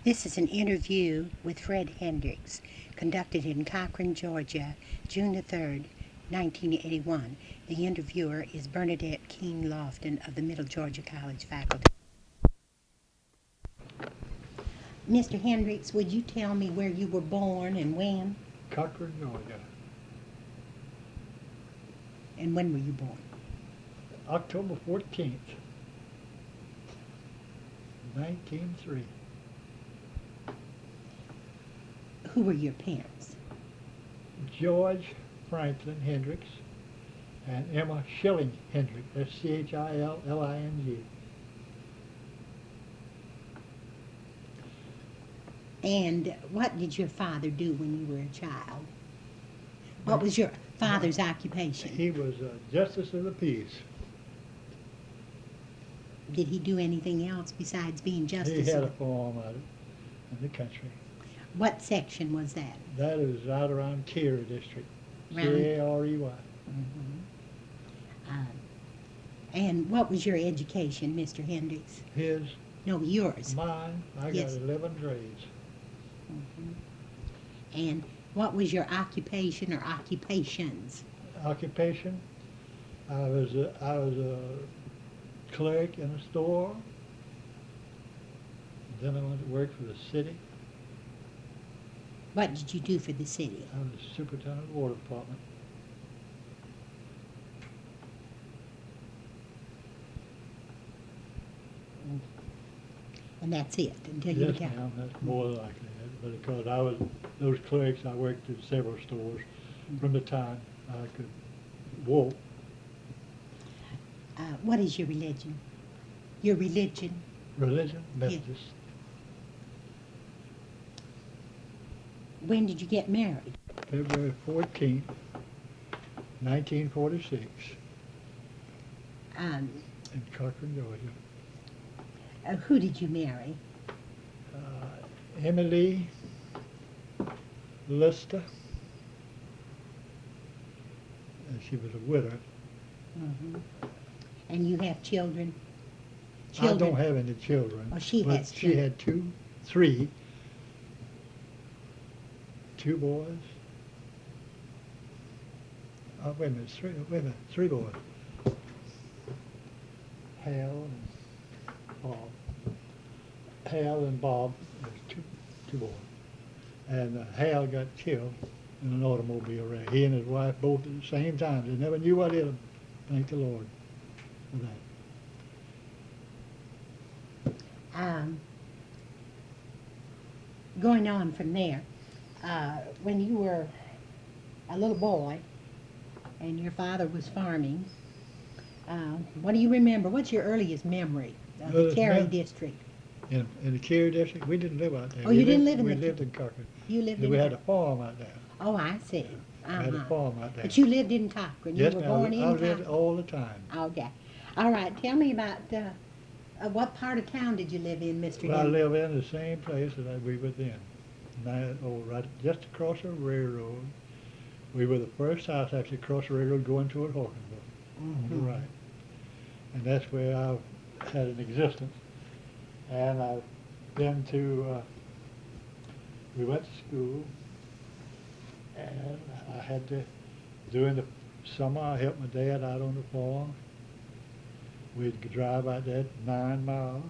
This is an interview with Fred Henricks, conducted in Cochran, Georgia, June the 3rd, 1981. The interviewer is Bernadette Loftin of the Middle Georgia College faculty. Mr. Henricks, would you tell me where you were born and when? Cochran, Georgia. And when were you born? October 14th, 1903. Who were your parents? George Franklin Henricks and Emma Schilling Henricks, Schilling. And what did your father do when you were a child? What was your father's occupation? He was Justice of the Peace. Did he do anything else besides being justice? He had a farm out in the country. What section was that? That is right around Cary District, Around- C-A-R-E-Y. And what was your education, Mr. Hendricks? His, No, yours. mine, I Yes. got 11 grades. And what was your occupation or occupations? Occupation, I was a clerk in a store. Then I went to work for the city. What did you do for the city? I was superintendent of the water department. And that's it until you Yes, got. ma'am, that's more than likely. But because I was those clerks, I worked at several stores from the time I could walk. What is your religion? Your religion? Religion, Methodist. When did you get married? February 14th, 1946, Um, in Cochran, Georgia. who did you marry? Emily Lister. And she was a widow. And you have children? I don't have any children. Oh, she but has she children. had two boys. Oh, wait a minute, three boys. Hal and Bob, there's two boys. And Hal got killed in an automobile wreck. He and his wife both at the same time. They never knew what hit them. Thank the Lord for that. Going on from there, when you were a little boy and your father was farming, what do you remember? What's your earliest memory of the Earliest Cary mem- district? In the Cary district, we didn't live out there. Oh, you didn't live in We the- lived in Cochran. You lived in We had a Cochran. farm out there. Oh, I see. We had a farm out there. But you lived in Cochran. Yes, You were ma'am. born in I lived Cochran. all the time. Okay. All right. Tell me about what part of town did you live in, Mr. Well, I Henry? live in the same place that we were then. Right just across the railroad. We were the first house actually across the railroad going toward Hawkinsville on the right. And that's where I've had an existence. And I've been to, we went to school, and I had to, during the summer, I helped my dad out on the farm. We'd drive out there 9 miles,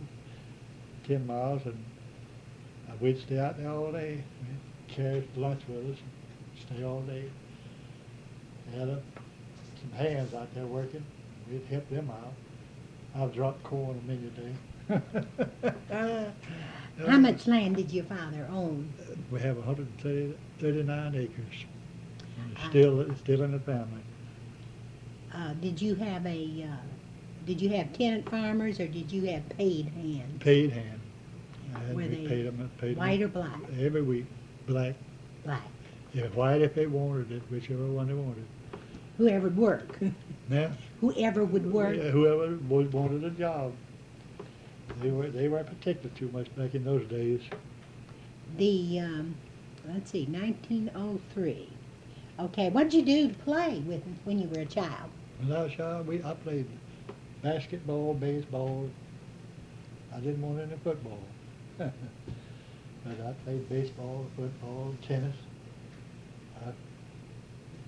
10 miles, and we'd stay out there all day. We'd carry lunch with us and stay all day. We had some hands out there working. We'd help them out. I've dropped corn a million days. How much land did your father own? We have 139 acres. And it's still in the family. Did you have tenant farmers or did you have paid hands? Paid hand. Were We they paid them white or black? every week. Black. Black. Yeah, white if they wanted it, whichever one they wanted. Whoever would work. Now, Whoever would work. whoever wanted a job. They weren't particular too much back in those days. The let's see, 1903. Okay, what did you do to play with when you were a child? When I was a child, I played basketball, baseball. I didn't want any football. But I played baseball, football, tennis. I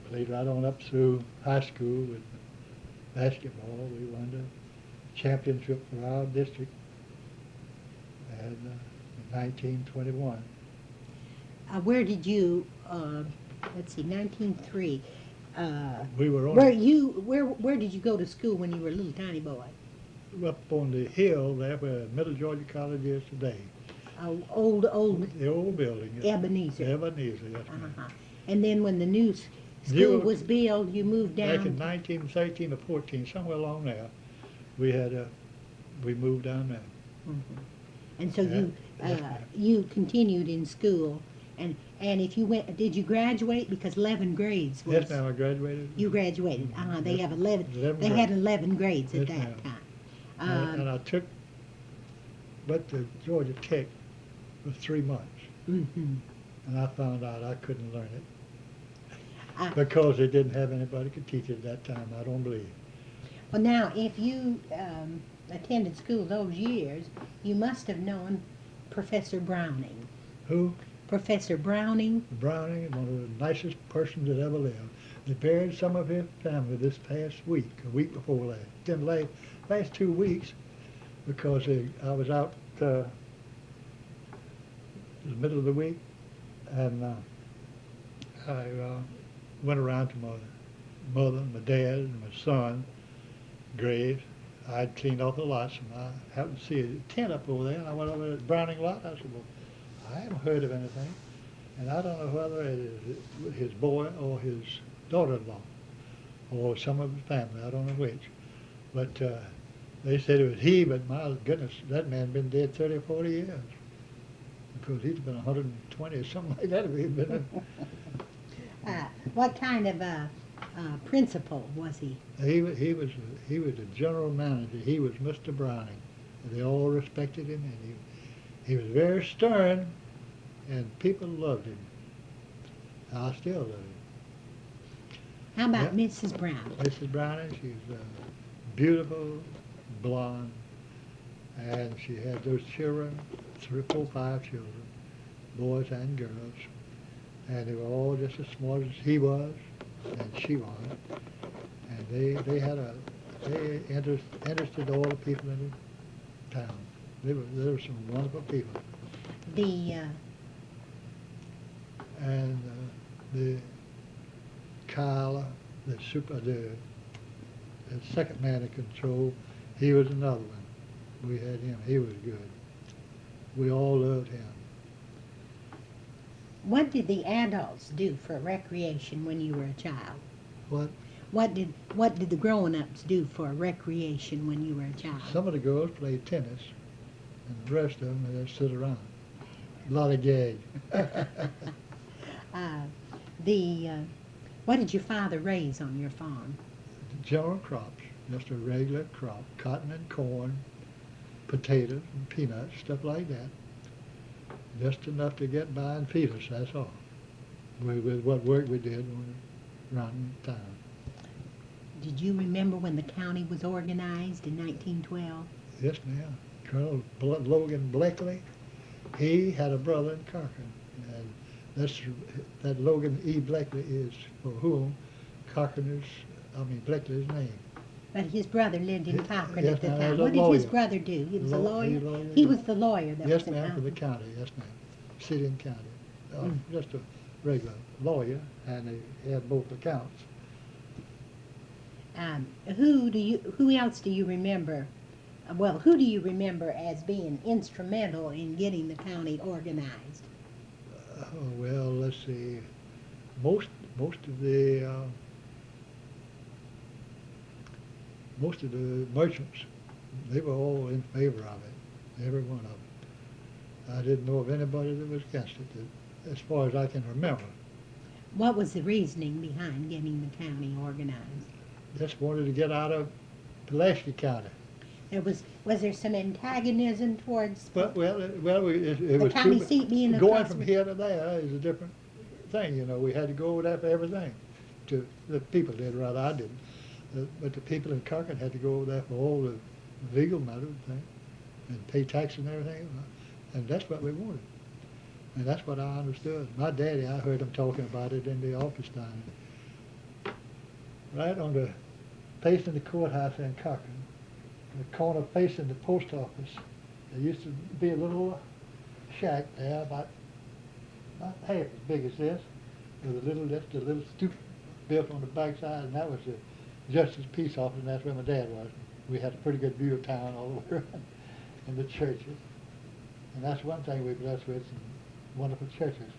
played right on up through high school with basketball. We won the championship for our district in 1921. Where did you, let's see, 1903, We were where did you go to school when you were a little tiny boy? up on the hill there where Middle Georgia College is today. Old The old building. Ebenezer. Ebenezer, yes, ma'am. Uh-huh. And then when the new school was built, you moved down? Back in 1913 or 14, somewhere along there, we moved down there. Mm-hmm. And so Yeah. you continued in school, and if you went, did you graduate? Because 11 grades was. Yes, ma'am, I graduated. You graduated. They Yes, have 11. 11 They had grades. 11 grades at Yes, that ma'am. time. And I went to Georgia Tech for 3 months, Mm-hmm. and I found out I couldn't learn it Uh, because they didn't have anybody could teach it at that time. I don't believe. Well, now, if you attended school those years, you must have known Professor Browning. Who? Professor Browning. Browning, one of the nicest persons that ever lived. They buried some of his family this past week, a week before last. Then last 2 weeks, because I was out the middle of the week, and I went around to my mother, my dad, and my son graves. I'd cleaned off the lots, and I happened to see a tent up over there, and I went over to the Browning lot. I said, well, I haven't heard of anything, and I don't know whether it is his boy or his daughter-in-law or some of his family. I don't know which. But they said it was he, but my goodness, that man been dead 30 or 40 years. Because he'd been 120 or something like that if he'd been. What kind of principal was he? He was the general manager. He was Mr. Browning. They all respected him, and he was very stern, and people loved him. I still love him. How about Yeah. Mrs. Brown? Mrs. Browning, she's beautiful, blonde, and she had those children, 3, 4, 5 children, boys and girls, and they were all just as smart as he was and she was, and they interested all the people in the town. They were some wonderful people. And the Kyle, the second man in control, he was another one. We had him. He was good. We all loved him. What did the adults do for recreation when you were a child? What? What did the grown-ups do for recreation when you were a child? Some of the girls played tennis, and the rest of them they just sit around. A lot of gags. What did your father raise on your farm? General crops, just a regular crop, cotton and corn, potatoes and peanuts, stuff like that. Just enough to get by and feed us, that's all. With what work we did around town. Did you remember when the county was organized in 1912? Yes, ma'am. Colonel Logan Bleckley, he had a brother in Cochran, and that Logan E. Bleckley is for whom Bleckley's name. But his brother lived in Cochran Yes, at the ma'am, time. as a What did his lawyer. brother do? He was a lawyer? Lawyer. He was the lawyer that Yes, was in ma'am, for the Cochran. county, yes, ma'am. City and county. Just a regular lawyer, and he had both accounts. Who else do you remember? Well, who do you remember as being instrumental in getting the county organized? Well, let's see. Most of the merchants, they were all in favor of it, every one of them. I didn't know of anybody that was against it, as far as I can remember. What was the reasoning behind getting the county organized? Just wanted to get out of Pulaski County. Was there some antagonism towards It was county seat being going across from the- here to there is a different thing. You know, we had to go over there for everything. The people did, rather I didn't. But the people in Cochran had to go over there for all the legal matters and pay taxes and everything. And that's what we wanted. And that's what I understood. My daddy, I heard him talking about it in the office down there. Right on the facing the courthouse in Cochran, the corner facing the post office, there used to be a little shack there about half as big as this, with just a little stoop built on the backside, and that was the Justice Peace Office, and that's where my dad was. We had a pretty good view of town all the way around, and the churches. And that's one thing we're blessed with, some wonderful churches.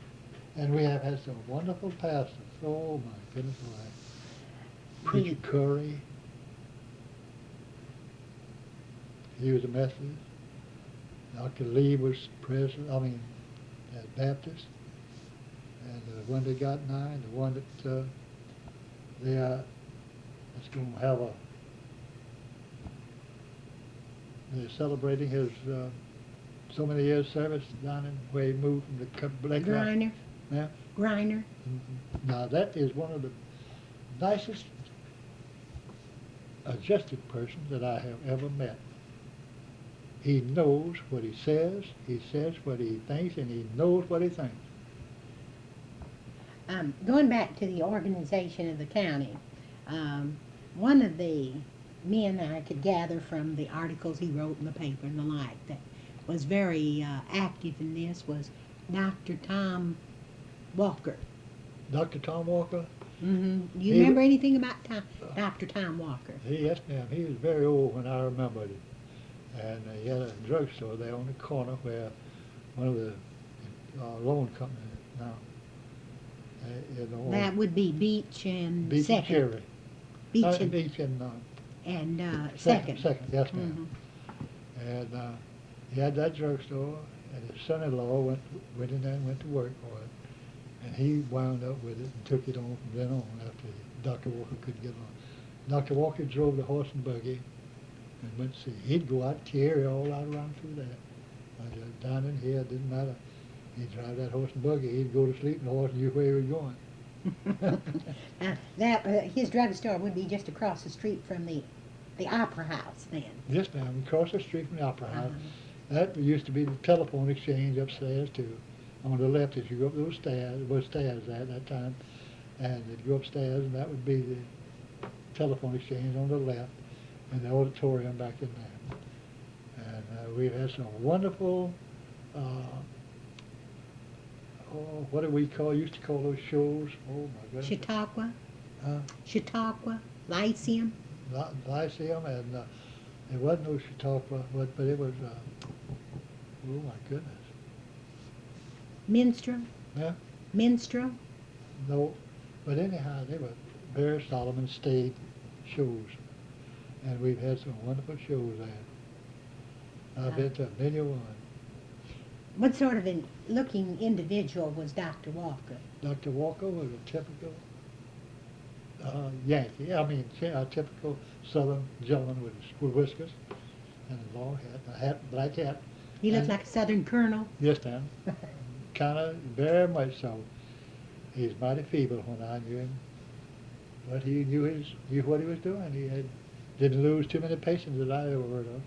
And we have had some wonderful pastors. Oh my goodness alive. Preacher Curry, he was a Methodist. Dr. Lee was Baptist. And the one that got nine, the one that that's going to have they're celebrating his so many years service down in where he moved from the Bleckley Co. Griner. Yeah. Griner. Mm-hmm. Now that is one of the nicest adjusted persons that I have ever met. He knows what he says what he thinks, and he knows what he thinks. Going back to the organization of the county, one of the men I could gather from the articles he wrote in the paper and the like that was very active in this was Dr. Tom Walker. Dr. Tom Walker? Mm-hmm. Do you remember anything about Dr. Tom Walker? Yes, ma'am. He was very old when I remembered him. And he had a drugstore there on the corner where one of the loan companies now. That would be Beach and Beach Second. and Cherry. Beach and Beach and Second. Second, yes, ma'am. Mm-hmm. And he had that drugstore, and his son-in-law went in there and went to work for it. And he wound up with it and took it on from then on after Dr. Walker couldn't get on. Dr. Walker drove the horse and buggy and went to see. He'd go out, carry all out around through that. Down in here, it didn't matter. He'd drive that horse and buggy. He'd go to sleep, and the horse knew where he was going. His drugstore would be just across the street from the Opera House then. Yes, ma'am. Across the street from the Opera House. Uh-huh. That used to be the telephone exchange upstairs, too. On the left, as you go up those stairs, there were stairs there at that time, and you'd go upstairs, and that would be the telephone exchange on the left, and the auditorium back in there. And we've had some wonderful, what do we used to call those shows? Oh, my goodness. Chautauqua, Lyceum. Lyceum, and it wasn't no Chautauqua, but it was, oh, my goodness. Minstrel? Yeah? Minstrel? No, but anyhow, they were very solemn and staid shows, and we've had some wonderful shows there. I've been to a million one. What sort of looking individual was Dr. Walker? Dr. Walker was a typical Yankee. I mean, a typical Southern gentleman with whiskers and a long hat, black hat. He looked like a Southern colonel. Yes, ma'am. Kind of, very much so. He's mighty feeble when I knew him, but he knew what he was doing. He didn't lose too many patients that I ever heard of.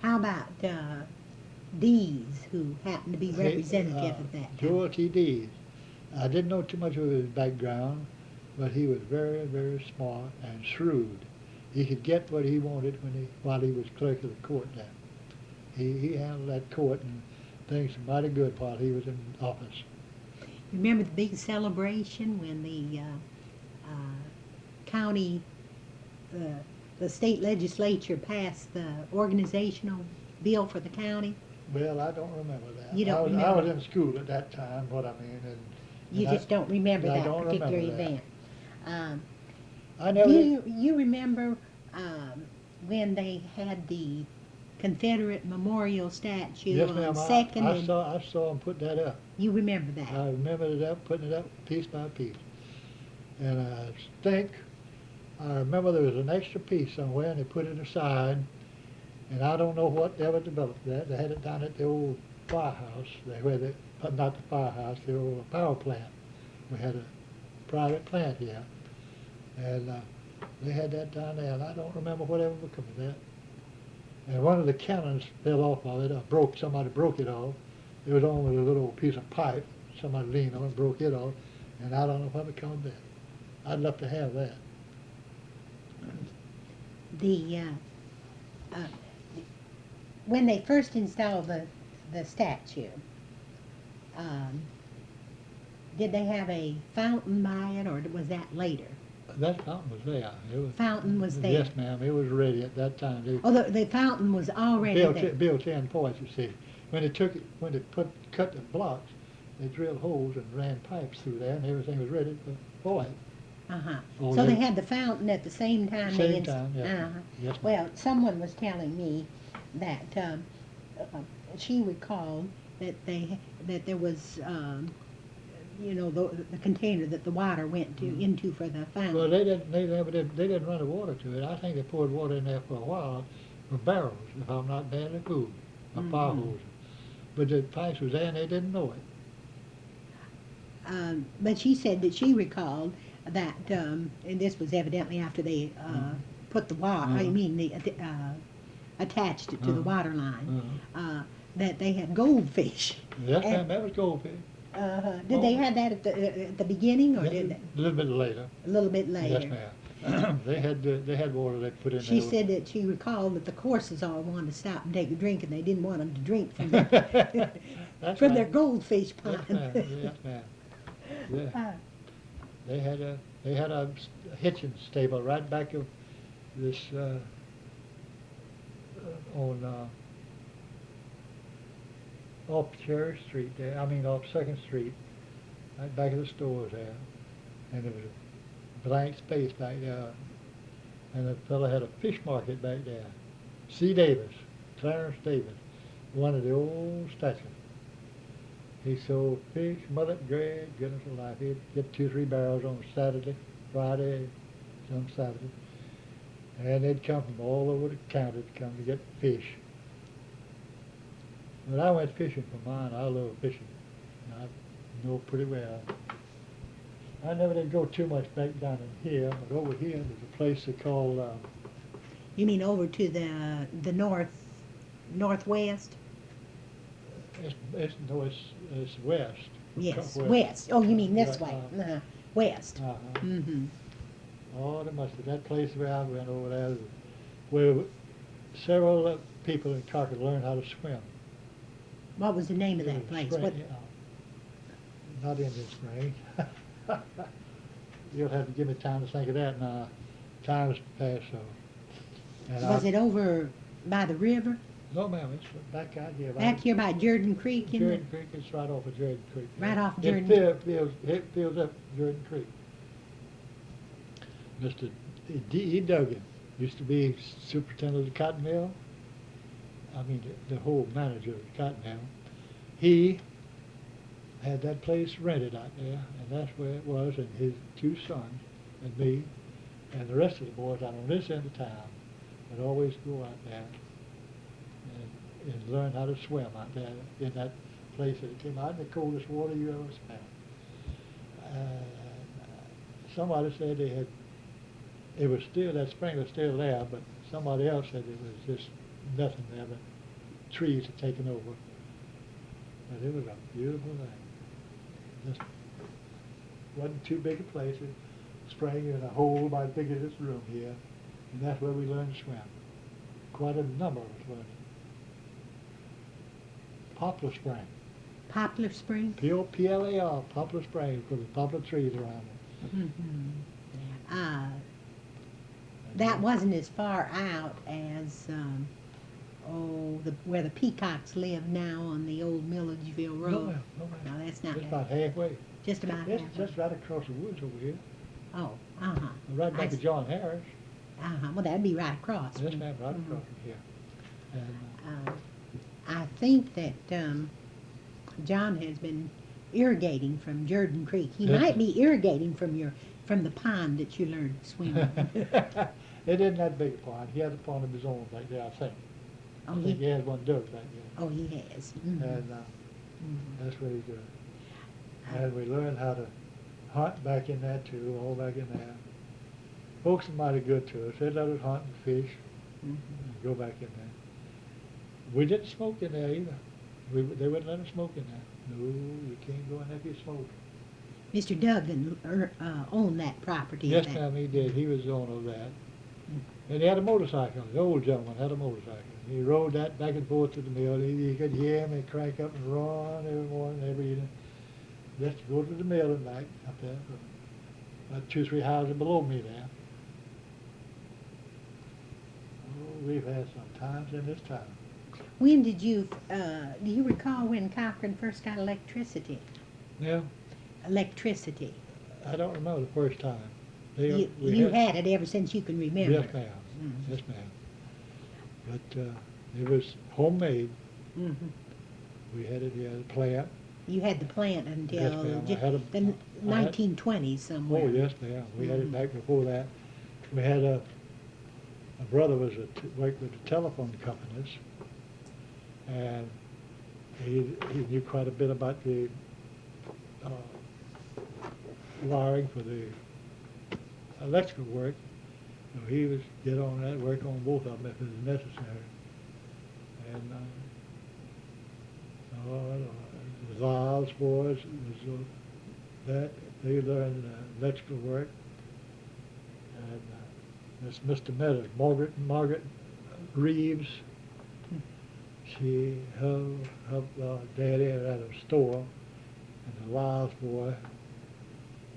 How about Dees, who happened to be representative of that? Joel T. Dees. I didn't know too much of his background, but he was very, very smart and shrewd. He could get what he wanted while he was clerk of the court there. He handled that court and things mighty good while he was in office. Remember the big celebration when the county, the state legislature passed the organizational bill for the county? Well, I don't remember that. You don't remember? I was in school at that time, what I mean. You just don't remember that particular event. I never. You remember when they had the Confederate memorial statue Yes, on ma'am. Second? I saw them put that up. You remember that? I remember putting it up piece by piece. And I remember there was an extra piece somewhere, and they put it aside. And I don't know what ever developed that. They had it down at the old firehouse, not the firehouse, the old power plant. We had a private plant here. And they had that down there, and I don't remember whatever became of that. And one of the cannons fell off of it. Somebody broke it off, It was on with a little piece of pipe. Somebody leaned on it, broke it off, and I don't know what we called that. I'd love to have that. The uh, when they first installed the statue, um, did they have a fountain by it, or was that later? That fountain was there. It was, Fountain was there. Yes, ma'am. It was ready at that time. They Oh, the fountain was already there. built in for it, you see. When they cut the blocks, they drilled holes and ran pipes through there, and everything was ready for it. Uh-huh. Oh, So they they- had the fountain at the same time. Same time, yes, ma'am. Uh-huh. Yes, ma'am. Well, someone was telling me that she recalled that there was the container that the water went into for the fountain. Well, they didn't run the water to it. I think they poured water in there for a while for barrels, if I'm not badly fooled, or fire hoses. But the pipes was there, and they didn't know it. But she said that she recalled that, and this was evidently after they put the water, attached it to the water line, that they had goldfish. Yes, ma'am, that was goldfish. Did they have that at the beginning, or did they? A little bit later. A little bit later. Yes, ma'am. they had water they put in She there. said that she recalled that the horses all wanted to stop and take a drink, and they didn't want them to drink from That's from right. their goldfish Yes, pond. ma'am. Yes, ma'am. Yeah. They had a hitching stable right back of this on off Cherry Street there. I mean off Second Street, right back of the stores there, and there was a blank space back there, and the fellow had a fish market back there. C. Davis, Clarence Davis, one of the old statues. He sold fish, mullet, grade, goodness alive. He'd get 2 or 3 barrels on Saturday, Friday, some Saturday. And they'd come from all over the county to come to get fish. When I went fishing for mine, I love fishing. I know pretty well. I never did go too much back down in here, but over here there's a place they call, You mean over to the northwest? it's west. Yes, west. Oh, you mean this Right, way? West. Uh-huh. Mm-hmm. Oh, there must be that place where I went over there, where several people in Concord learned how to swim. What was the name of It that was place? Spring, What? not Indian Spring. You'll have to give me time to think of that now. Time's passed so. And Was it over by the river? No, ma'am, it's back out here. Back here by Jordan Creek? Jordan Creek, it's right off of Jordan Creek. Right off It Jordan. It fills up Jordan Creek. Mr. D.E. Duggan used to be superintendent of the cotton mill. I mean, the whole manager of the cotton mill. He had that place rented out there, and that's where it was, and his 2 sons, and me, and the rest of the boys out on this end of town would always go out there and learn how to swim out there in that place that it came out in the coldest water you ever smelled. Somebody said it was still, that spring was still there, but somebody else said it was just nothing there but trees had taken over. But it was a beautiful thing. Just wasn't too big a place. It sprang in a hole about as big as this room here, and that's where we learned to swim. Quite a number of us learned. Poplar Spring. Poplar Spring? P-O-P-L-A-R, Poplar Spring, because the poplar trees around it. Mm-hmm. That wasn't as far out as, where the Peacocks live now on the old Milledgeville Road. No, ma'am, no, ma'am. No, that's not Just bad. about halfway. Just about It's halfway. just right across the woods over here. Oh, uh-huh. Right back I to John Harris. Uh-huh. Well, that'd be right across. Yes, ma'am, right Mhm. across from here. And, I think that John has been irrigating from Jordan Creek. He Yes, might sir. be irrigating from the pond that you learned to swim in. it isn't that big a pond. He has a pond of his own back there, I think. Oh, I think he has one dug back there. Oh, he has. Mhm. And Mhm. that's what he's doing. And we learned how to hunt back in there too, all back in there. Folks are mighty good to us. They let us hunt and fish Mhm. and go back in there. We didn't smoke in there either. They wouldn't let us smoke in there. No, you can't go in there if you smoke. Mr. Duggan owned that property. Yes, ma'am, he did. He was the owner of that. And he had a motorcycle. The old gentleman had a motorcycle. He rode that back and forth to the mill. You could hear him crank up and run every morning, every evening, just to go to the mill and back up there, about 2 or 3 houses below me there. Oh, we've had some times in this town. When did you, do you recall when Cochran first got electricity? Yeah, Electricity. I don't remember the first time. You had it ever since you can remember. Yes, ma'am. Yes, ma'am. But it was homemade. Mm-hmm. We had it here at the plant. You had the plant until Yes, ma'am. I had the 1920s somewhere. Oh, yes, ma'am. We had it back before that. We had my brother worked with the telephone companies, and he knew quite a bit about the wiring for the electrical work. So he was get on that, work on both of them if it was necessary. And the valves for us, it was that they learned electrical work. And this Mr. Meadows, Margaret Reeves, her daddy had a store, and the Wiles boy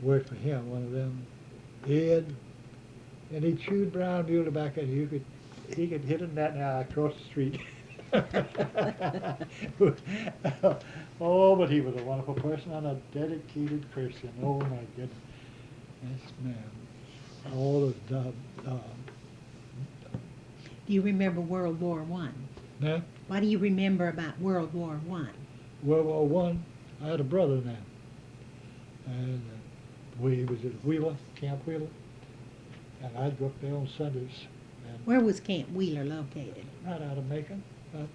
worked for him, one of them, Ed, and he chewed brown mule tobacco, and he could hit a net now across the street. Oh, but he was a wonderful person and a dedicated Christian. Oh my goodness, yes, ma'am. All of the. Do you remember World War I? Ma'am? What do you remember about World War I? World War One. I had a brother now, and we was at Wheeler, Camp Wheeler, and I'd go up there on Sundays. And Where was Camp Wheeler located? right out of Macon, out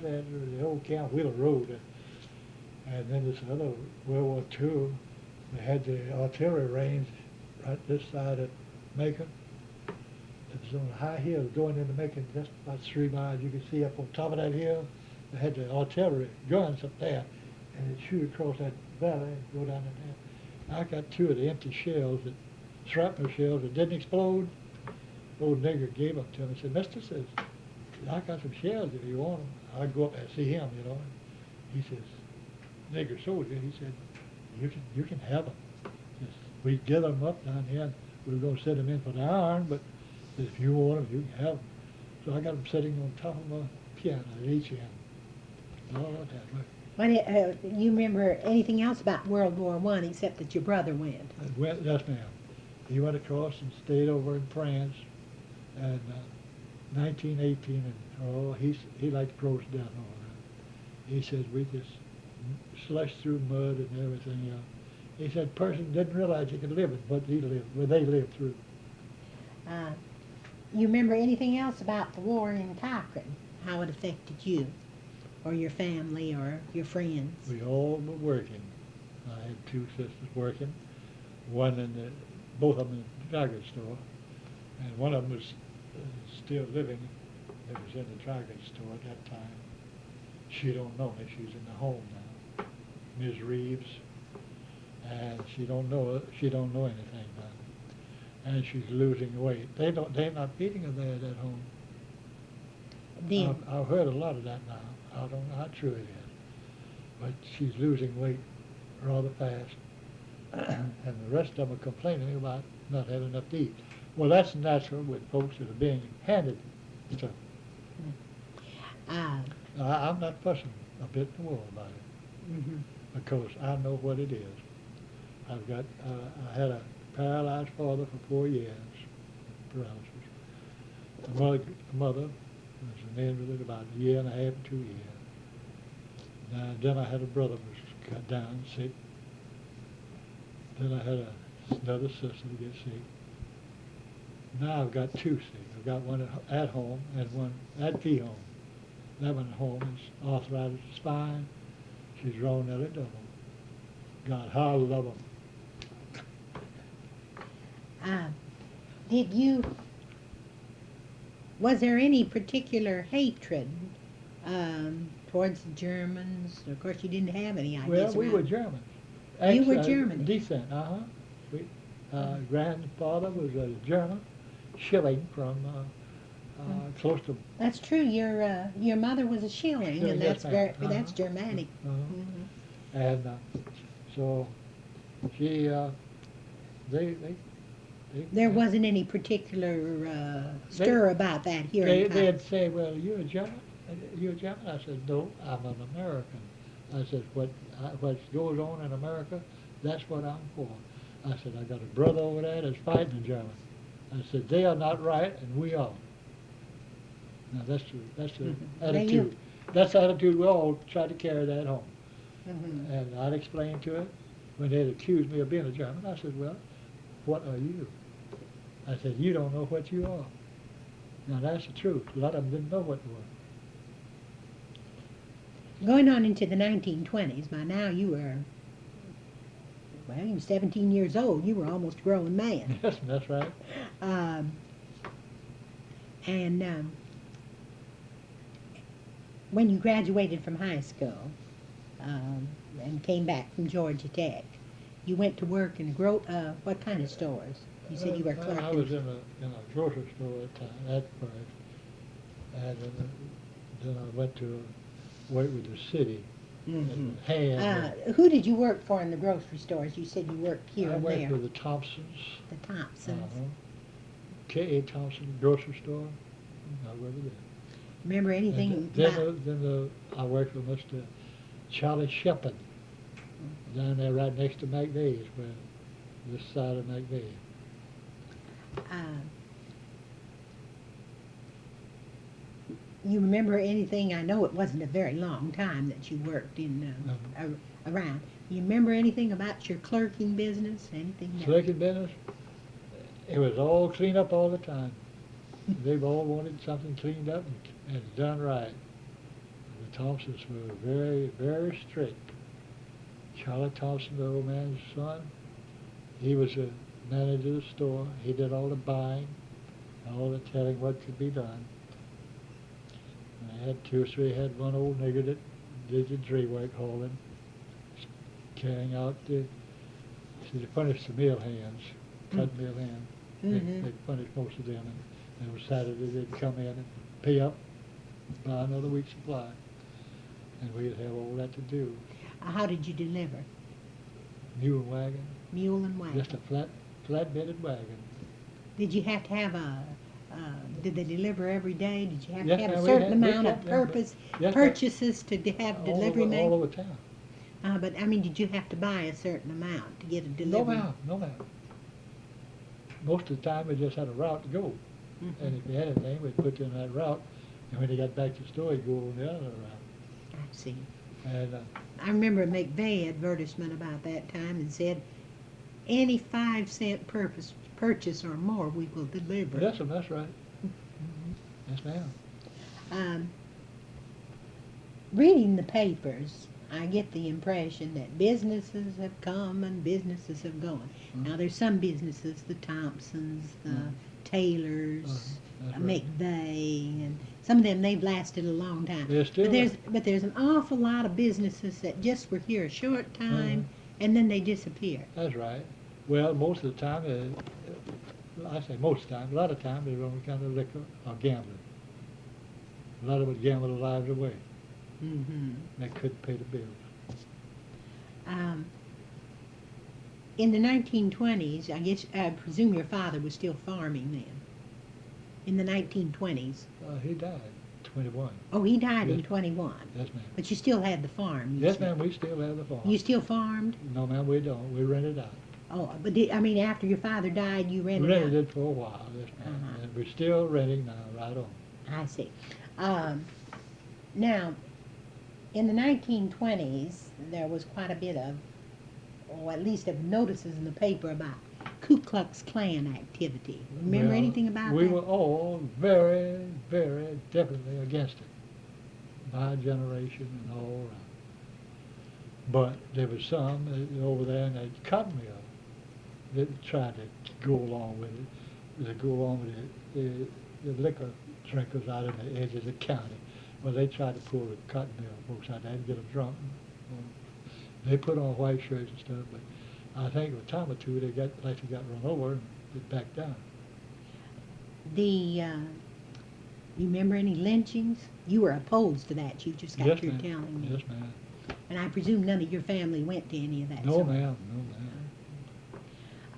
there, the old Camp Wheeler Road. And then this other World War II, they had the artillery range right this side of Macon. It was on a high hill going into Macon, just about 3 miles. You could see up on top of that hill, they had the artillery guns up there, and it shoot across that valley and go down in there. I got 2 of the empty shells, shrapnel shells that didn't explode. Old nigger gave them to me and said, "Mister," says, "I got some shells if you want them." I'd go up there and see him, you know. He says, "Nigger soldier," he said, you can have them. Says, "We gather them up down here, and we were going to set them in for the iron, but if you want them, you can have them." So I got them sitting on top of my piano at each end. All that. You remember anything else about World War I except that your brother went? Yes, ma'am. He went across and stayed over in France, and 1918, and he liked to close down all that. He said we just slushed through mud and everything else. He said person didn't realize you could live it, but they lived through. You remember anything else about the war in Cochran? How it affected you, or your family, or your friends? We all were working. I had 2 sisters working. One both of them in the dragon store, and one of them was still living. It was in the dragon store at that time. She don't know me. She's in the home now, Ms. Reeves, and she don't know anything about it. And she's losing weight. They're not feeding her there at that home. Then I've heard a lot of that now. I don't know how true it is, but she's losing weight rather fast, and the rest of them are complaining about not having enough to eat. Well, that's natural with folks that are being handed stuff. I'm not fussing a bit in the world about it, because I know what it is. I had a paralyzed father for 4 years, paralysis. The mother was an invalid about a year and a half, 2 years. Then I had a brother who was cut down sick. Then I had another sister to get sick. Now I've got 2 sick. I've got one at home and one at the home. That one at home is arthritis of the spine. She's drawn nearly double. God, how I love them. Was there any particular hatred towards the Germans? Of course, you didn't have any, I Well, guess. we were around. Germans. You were German. Descent, We, grandfather was a German, Schilling from close to That's true. Your mother was a Schilling, Schilling, and yes, ma'am. that's Germanic. And so she, There wasn't any particular stir about that here in they'd say, well, you a German? You a German? I said, no, I'm an American. I said, what goes on in America, that's what I'm for. I said, I got a brother over there that's fighting the Germans. I said, they are not right, and we are. Now, that's the attitude. That's the attitude we all try to carry that home. And I'd explain to it, when they'd accuse me of being a German, I said, well, what are you? I said, you don't know what you are. Now, that's the truth. A lot of them didn't know what they were. Going on into the 1920s, by now you were 17 years old. You were almost a grown man. Yes, that's right. And when you graduated from high school and came back from Georgia Tech, you went to work in what kind of stores? You said you were clerk. I was in a grocery store at first, and then I went to work with the city. Who did you work for in the grocery stores? You said you worked here and there. I worked with the Thompsons. The Thompsons. K.A. Thompson grocery store. I worked with them. Remember anything Then I worked with Mr. Charlie Shepard down there right next to McVeigh's, this side of McVeigh. You remember anything? I know it wasn't a very long time that you worked in around. You remember anything about your clerking business? Anything? Clerking business? It was all cleaned up all the time. They've all wanted something cleaned up and done right. The Thompsons were very, very strict. Charlie Thompson, the old man's son, he was the manager of the store. He did all the buying, all the telling what could be done. I had two or three. Had one old nigger that did the dray work hauling, carrying out they furnished the mill hands, cut mill hands. They furnished most of them, and it was Saturday they'd come in and pay up, buy another week's supply, and we'd have all that to do. How did you deliver? Mule wagon. Mule and wagon. Just a flat-bedded wagon. Did you have to have did they deliver every day? Did you have Yes, to have ma'am, a we certain had- amount of purchases to have delivery made? All over town. But I mean, did you have to buy a certain amount to get a delivery? No, ma'am. Most of the time, we just had a route to go. And if we had anything, we'd put you in that route. And when they got back to the store, you'd go on the other route. I see. And I remember a McVeigh advertisement about that time and said, any 5-cent purchase or more, we will deliver. yes, ma'am, that's right. Yes, ma'am. Reading the papers, I get the impression that businesses have come and businesses have gone. Now, there's some businesses, the Thompsons, the Taylors, that's right. McVeigh, and some of them, they've lasted a long time. They're still But there's an awful lot of businesses that just were here a short time, and then they disappear. That's right. Well, most of the time, I say most of the time, a lot of times they were only kind of liquor or gambling. A lot of them would gamble their lives away. They couldn't pay the bills. In the 1920s, I presume your father was still farming then. In the 1920s. He died, 21. Oh, he died in Yes. 21. Yes, ma'am. But you still had the farm. You Yes, said. ma'am, we still have the farm. You still farmed? No, ma'am, we don't. We rent it out. Oh, but after your father died, you We rented rented out? it for a while, yes, ma'am. And we're still renting now, right on. I see. Now, in the 1920s, there was quite a bit of, or at least of notices in the paper about Ku Klux Klan activity. Remember Well, anything about we that? were all very, very definitely against it. My generation and all around. But there was some over there in that cotton mill that tried to go along with it. To go along with the liquor drinkers out in the edge of the county. Well, they tried to pull the cotton mill folks out there and get them drunk. They put on white shirts and stuff, but I think a time or two they actually got run over and it backed down. You remember any lynchings? You were opposed to that. You just got Yes, through ma'am. telling me. Yes, ma'am. And I presume none of your family went to any of that. No, sort. ma'am. No,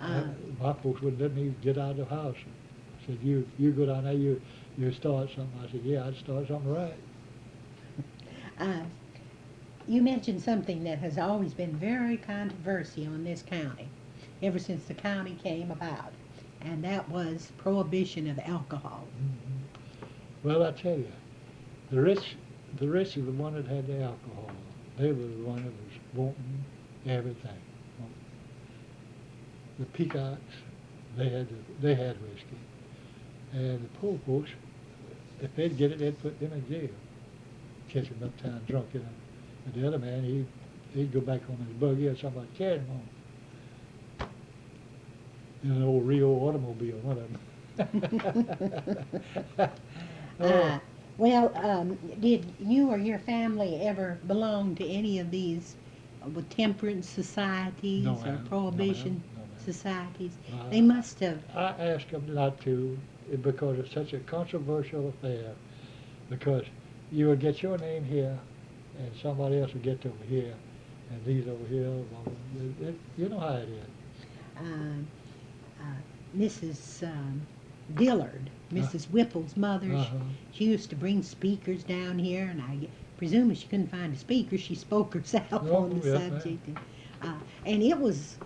ma'am. My folks wouldn't let me get out of the house. Said, you go down there, you start something. I said, yeah, I'd start something right. You mentioned something that has always been very controversial in this county, ever since the county came about, and that was prohibition of alcohol. Mm-hmm. Well, I tell you, the rich are the one that had the alcohol. They were the one that was wanting everything. The peacocks, they had whiskey, and the poor folks, if they'd get it, they'd put them in jail, catch them uptown drunk, you know. And the other man, he'd go back home in his buggy or somebody carried him home. In an old Rio automobile, one of them. Did you or your family ever belong to any of these temperance societies No, or ma'am. prohibition No, ma'am. societies? They must have. I asked them not to because it's such a controversial affair. Because you would get your name here, and somebody else would get over here, and these over here. You know how it is. Mrs. Dillard, Mrs. Whipple's mother, Uh-huh. she used to bring speakers down here, and I presume if she couldn't find a speaker, she spoke herself Oh, on the yes, ma'am. subject. And it was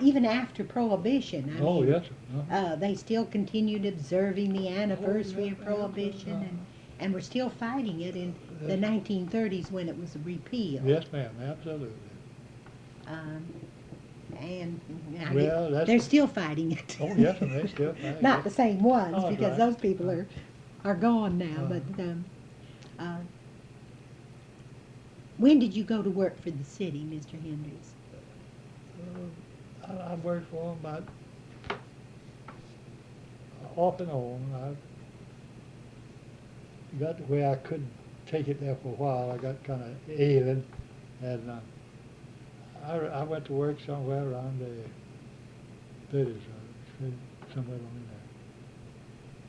even after Prohibition. I Oh, mean, yes. Uh-huh. they still continued observing the anniversary yeah, of Prohibition, uh-huh. and were still fighting it in the 1930s when it was repealed. Yes, ma'am, absolutely. And Well, they're still fighting it. Oh, yes, and they still fight. Not the same ones, Oh, because right. those people are gone now. Uh-huh. But when did you go to work for the city, Mr. Henricks? I worked for them about off and on. I got to where I couldn't take it there for a while. I got kind of ailing, and I went to work somewhere around the 30s, somewhere along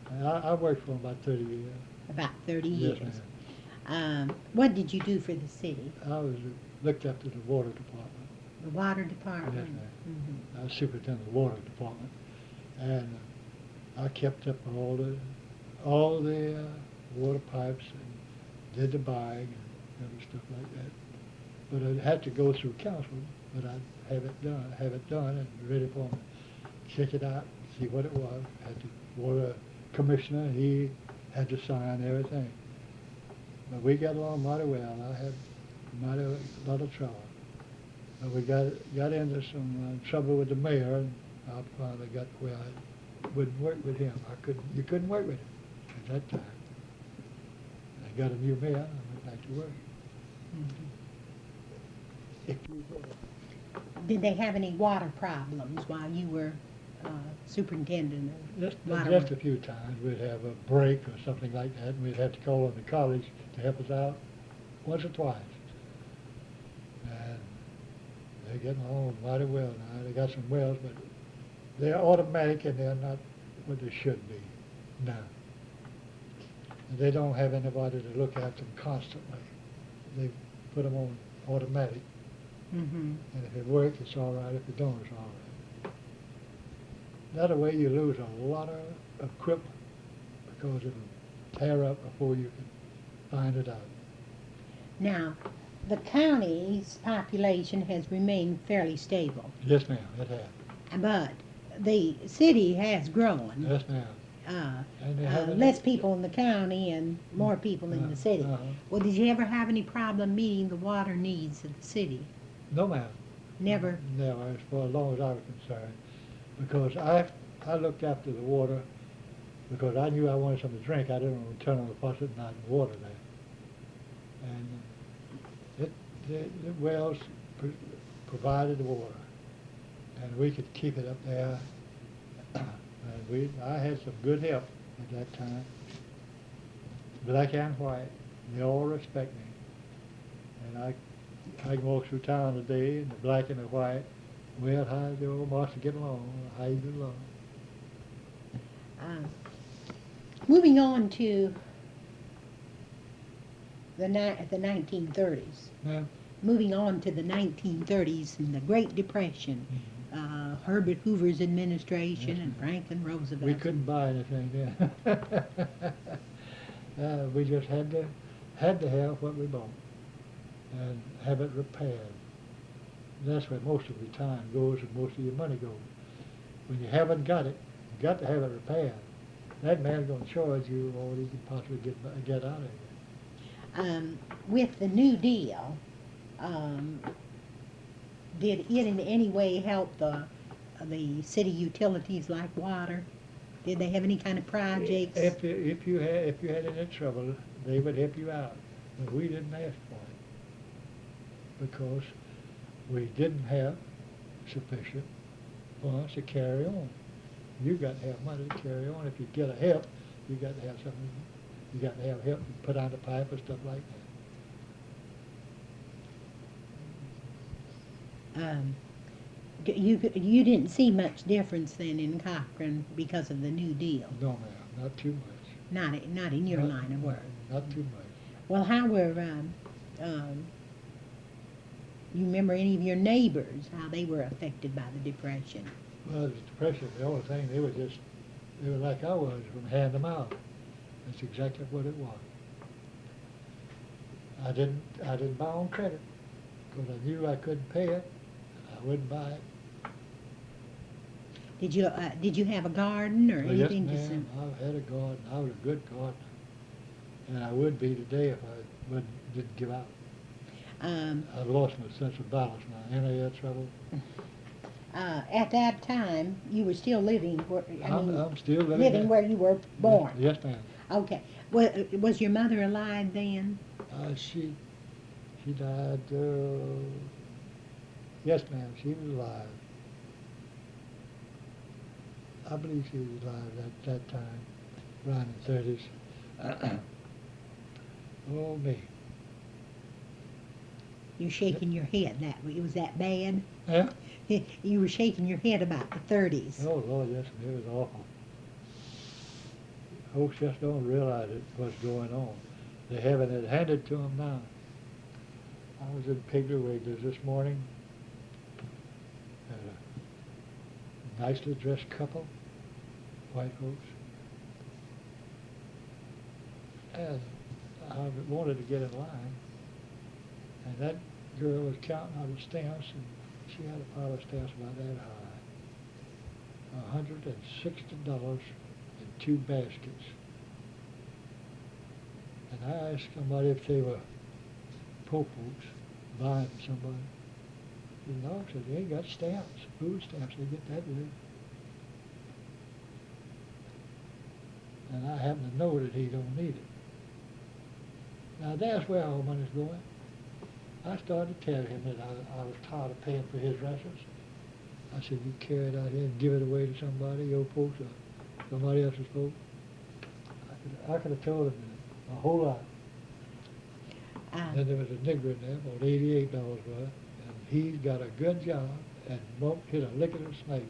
there. And I worked for them about 30 years. About 30 Yes, years. ma'am. What did you do for the city? I looked after the water department. The water department? Yes, ma'am. Mhm. I was superintendent of the water department, and I kept up all the water pipes and did the buying and other stuff like that. But it had to go through council, but I'd have it done and ready for them to check it out, see what it was. Had the water commissioner, he had to sign everything. But we got along mighty well. I had mighty lot of trouble. But we got into some trouble with the mayor, and I finally got where I wouldn't work with him. You couldn't work with him at that time. I got a new mayor, and I went back to work. Did they have any water problems while you were superintendent of Just water? a few times we'd have a break or something like that, and we'd have to call on the college to help us out once or twice. And they're getting along mighty well now. They got some wells, but they're automatic and they're not what they should be now. And they don't have anybody to look after them constantly. They put them on automatic, Mm-hmm. and if it works, it's all right. If it don't, it's all right. That way you lose a lot of equipment because it'll tear up before you can find it out. Now, the county's population has remained fairly stable, Yes, ma'am, it has. but the city has grown. Yes, ma'am. And they haven't- Less people in the county and more people in the city. Uh-huh. Well, did you ever have any problem meeting the water needs of the city? No, ma'am. Never? Never, as far as long as I was concerned. Because I looked after the water because I knew I wanted something to drink. I didn't want to turn on the faucet and not the water there. And the wells provided the water, and we could keep it up there. And I had some good help at that time, black and white. They all respect me. And I can walk through town today in the black and the white. Well, how's the old master getting along? How you getting along? Uh, moving on to the 1930s. Yeah. Moving on to the 1930s and the Great Depression, Herbert Hoover's administration Yes, and ma'am. Franklin Roosevelt. We couldn't buy anything then. We just had to have what we bought and have it repaired. That's where most of your time goes and most of your money goes. When you haven't got it, you got to have it repaired. That man's going to charge you all he can possibly get out of you. With the New Deal, did it in any way help the city utilities like water? Did they have any kind of projects? If you had any trouble, they would help you out. But we didn't ask for it because we didn't have sufficient funds to carry on. You got to have money to carry on. If you get a help, you got to have something. You got to have help to put on the pipe and stuff like that. You didn't see much difference then in Cochran because of the New Deal. No, ma'am, not too much. Not in your line of work. Not too much. Well, how were you remember any of your neighbors, how they were affected by the Depression? Well, the Depression, the only thing, they were like I was from hand to mouth. That's exactly what it was. I didn't buy on credit because I knew I couldn't pay it. I wouldn't buy it. Did you have a garden or Well, yes, anything? ma'am, I had a garden. I was a good gardener, and I would be today if I didn't give out. I've lost my sense of balance now. Any of that trouble? At that time, you were still living where, I'm still living there. where you were born. Yes, ma'am. Okay. Was your mother alive then? She died. Yes, ma'am. She was alive. I believe she was alive at that time, around the 30s. Oh me. You're shaking your head that way. It was that bad? Yeah? You were shaking your head about the 30s. Oh Lord, yes, it was awful. Folks just don't realize what's going on. They haven't it handed to them now. I was in Piggly Wiggly's this morning. Had a nicely dressed couple, white folks. And I wanted to get in line. And that girl was counting out the stamps, and she had a pile of stamps about that high. $160 in 2 baskets. And I asked somebody if they were poor folks buying from somebody. He said, no, I said, they ain't got stamps, food stamps, they get that way. And I happen to know that he don't need it. Now that's where our money's going. I started to tell him that I was tired of paying for his rations. I said, you carry it out here and give it away to somebody, your folks, or somebody else's folks. I could have told him a whole lot. Then there was a nigger in there, about $88 worth, and he's got a good job and won't hit a lick of the snake.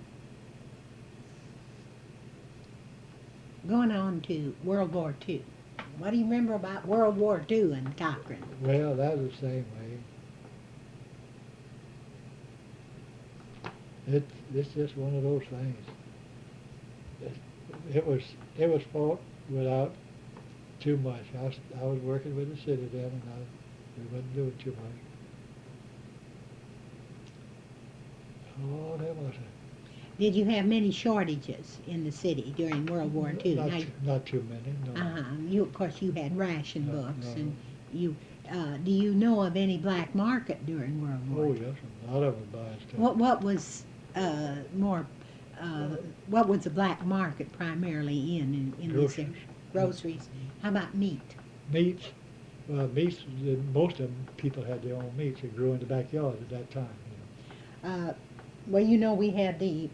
Going on to World War II. What do you remember about World War II in Cochran? Well, that was the same way. It's just one of those things. It was fought without too much. I was working with the city then, and we wasn't doing too much. Oh, that wasn't. Did you have many shortages in the city during World War II? Not too many, no. Of course, you had ration No, books, no. and you. Do you know of any black market during World War Oh, II? yes, a lot of them buying stuff. What was what was the black market primarily in this area? Groceries. How about meat? Meats. Well, meats, most of them, people had their own meats. They grew in the backyard at that time. Well, you know, we had the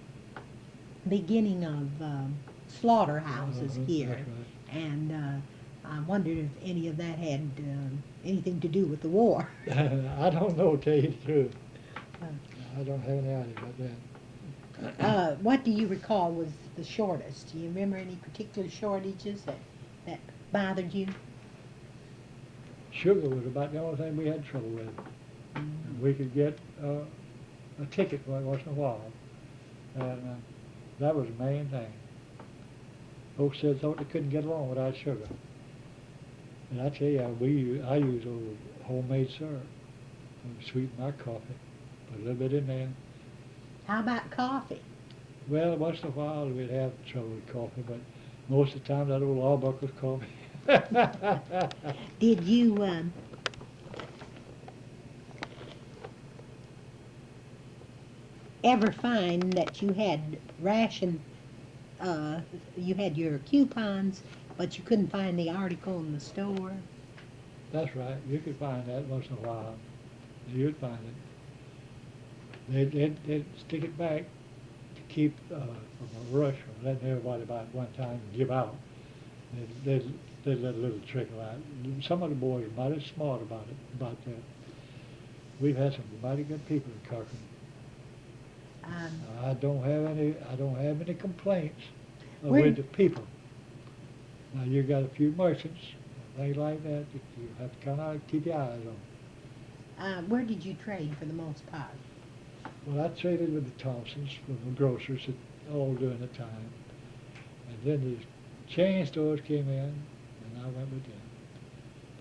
beginning of slaughterhouses here, That's right. and I wondered if any of that had anything to do with the war. I don't know, to tell you the truth. Uh, I don't have any idea about that. what do you recall was the shortest? Do you remember any particular shortages that bothered you? Sugar was about the only thing we had trouble with. And we could get a ticket once in a while, and that was the main thing. Folks thought they couldn't get along without sugar. And I tell you, I use old homemade syrup to sweeten my coffee. Put a little bit in there. How about coffee? Well, once in a while we'd have trouble with coffee, but most of the time that old Arbuckle's coffee. Did you ever find that you had you had your coupons, but you couldn't find the article in the store? That's right. You could find that once in a while. You'd find it. They'd stick it back to keep from a rush from letting everybody buy it one time and give out. They'd let a little trickle out. Some of the boys are mighty smart about that. We've had some mighty good people in Cochran. I don't have any complaints with the people. Now you got a few merchants, things like that you have to kind of keep your eyes on. Where did you trade for the most part? Well, I traded with the Thompsons, with the grocers, all during the time. And then the chain stores came in, and I went with them.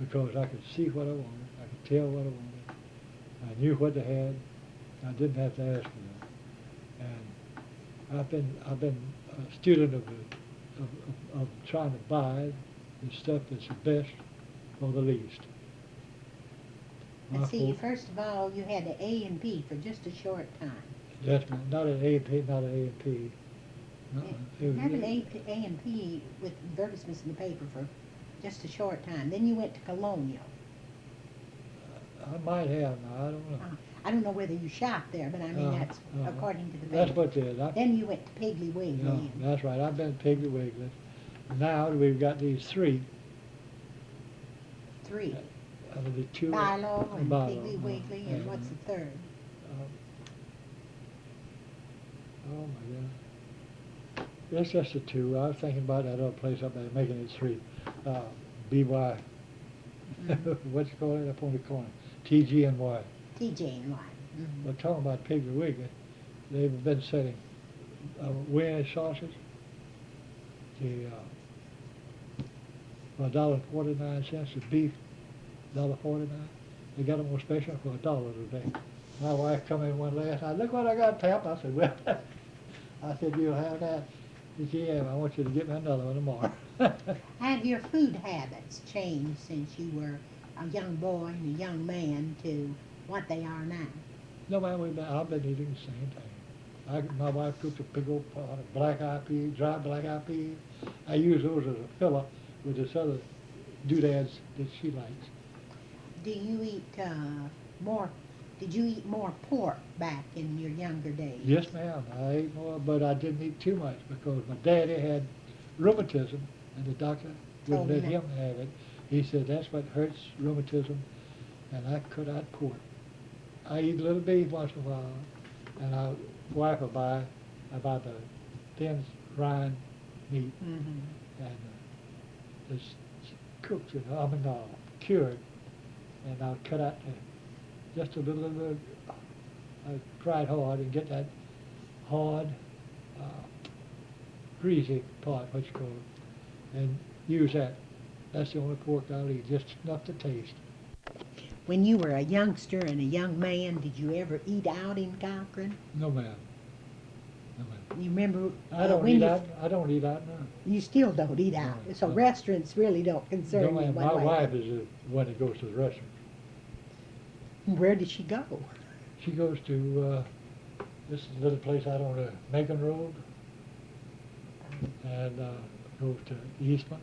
Because I could see what I wanted, I could tell what I wanted. I knew what they had. I didn't have to ask for them. And I've been a student of trying to buy the stuff that's the best for the least. Let's see, first of all, you had the A and P for just a short time. That's not an A and P, not an A and P. You have an A and P with advertisements in the paper for just a short time. Then you went to Colonial. I might have, now, I don't know. I don't know whether you shopped there, but I mean, that's according to the paper. That's what it is. Then you went to Piggly Wiggly. Yeah, that's right. I've been to Piggly Wiggly. Now we've got these three. Three. The two. Bilo and Bilo, Piggly Wiggly, and what's the third? Oh my God. It's just the two. I was thinking about that other place up there making it three. BY. What's it called up on the corner? TG&Y. TG&Y. We're talking about Piggly Wiggly. They've been selling Wiener sausage for $1.49. The beef, $1.49. They got them on special for $1 today. My wife come in one last night. Look what I got, Pap. I said, well, I said, you'll have that. She said, yeah, I want you to get me another one tomorrow. Have your food habits changed since you were a young boy and a young man to what they are now? No, ma'am, I've been eating the same thing. My wife cooked a big old pot of black-eyed peas, dry black-eyed peas. I use those as a filler with this other doodads that she likes. Do you eat more? Did you eat more pork back in your younger days? Yes, ma'am. I ate more, but I didn't eat too much because my daddy had rheumatism, and the doctor wouldn't let him have it. He said that's what hurts rheumatism, and I cut out pork. I eat a little beef once in a while, and my wife will buy the thin rind meat, and just cooked it, cured, and I'll cut out just a little I tried hard and get that hard, greasy part, what you call it, and use that. That's the only pork I'll eat, just enough to taste. When you were a youngster and a young man, did you ever eat out in Cochran? No, ma'am. No, ma'am. You remember? I don't eat out. I don't eat out now. You still don't eat out, so restaurants really don't concern you. No, ma'am. My wife is the one that goes to the restaurant. Where did she go? She goes to this little place out on Macon Road, and goes to Eastman.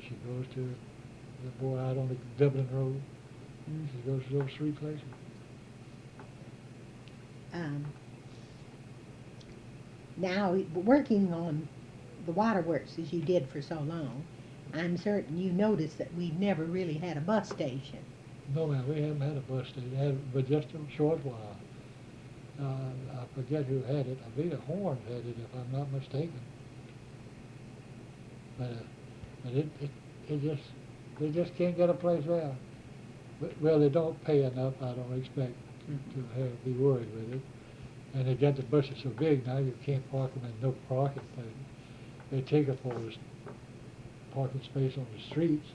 She goes to the boy out on the Dublin Road. She goes to those three places. Now, working on the waterworks as you did for so long, I'm certain you noticed that we never really had a bus station. No, ma'am, we haven't had a bus station, but just a short while. I forget who had it. I believe Horn had it, if I'm not mistaken. But it just, they just can't get a place there. Well, they don't pay enough, I don't expect, to be worried with it. And they get the buses so big now, you can't park them in no parking place. They take up all this parking space on the streets.